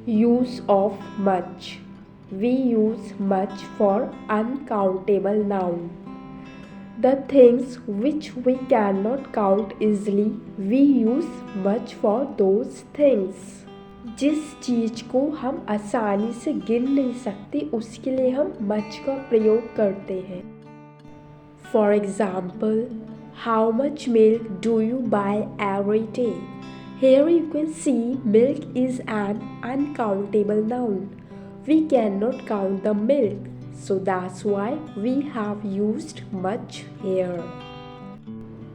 Use of much. We use much for uncountable noun. The things which we cannot count easily, we use much for those things. जिस चीज को हम आसानी से गिन नहीं सकते उसके लिए हम much का प्रयोग करते हैं. For example, how much milk do you buy every day? Here you can see milk is an uncountable noun. We cannot count the milk, so that's why we have used much here.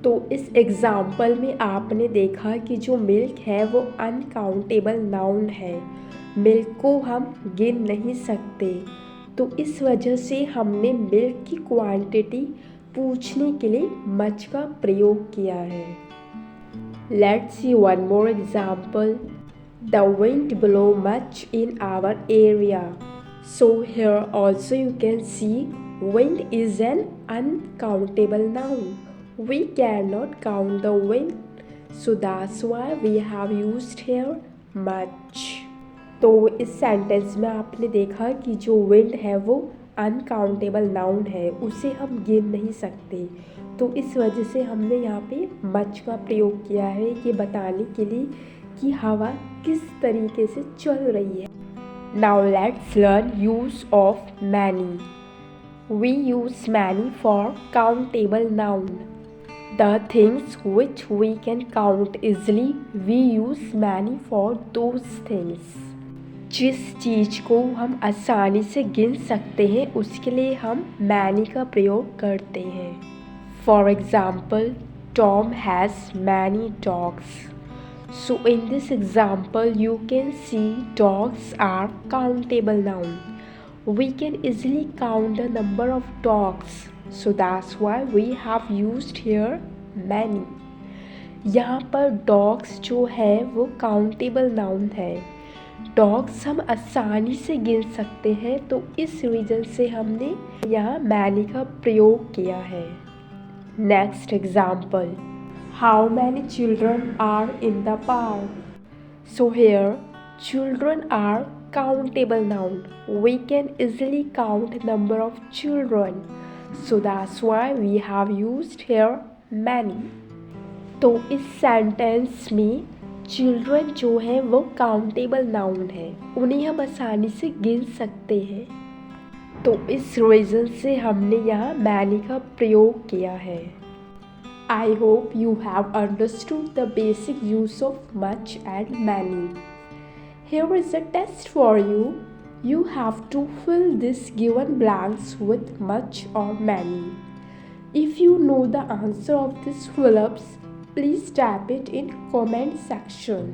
तो इस example में आपने देखा कि जो milk है वो uncountable noun है. मिल्क को हम गिन नहीं सकते, तो इस वजह से हमने मिल्क की क्वांटिटी पूछने के लिए मच का प्रयोग किया है. Let's see one more example. The wind blow much in our area. So here also you can see wind is an uncountable noun. We cannot count the wind, so that's why we have used here much. तो इस sentence में आपने देखा कि जो wind है वो uncountable noun है, उसे हम गिन नहीं सकते, तो इस वजह से हमने यहाँ पे मच का प्रयोग किया है ये बताने के लिए कि हवा किस तरीके से चल रही है. Now let's learn use of many. We use many for countable noun. The things which we can count easily, we use many for those things. जिस चीज़ को हम आसानी से गिन सकते हैं उसके लिए हम many का प्रयोग करते हैं. For example, Tom has many dogs. So in this example, you can see dogs are countable noun. We can easily count the number of dogs. So that's why we have used here many. यहाँ पर dogs जो है वो countable noun है. dogs हम आसानी से गिन सकते हैं, तो इस रीज़न से हमने यहाँ many का प्रयोग किया है. Next example. How many children are in the park? So here children are countable noun. We can easily count number of children. So that's why we have used here many. तो इस sentence में children जो है वो countable noun है, उन्हें हम आसानी से गिन सकते हैं, तो इस रीज़न से हमने यहाँ मैनी का प्रयोग किया है. I hope you have understood the basic use of much and many. Here is a test for you. You have to fill this given blanks with much or many. If you know the answer of these fill-ups, please type it in comment section.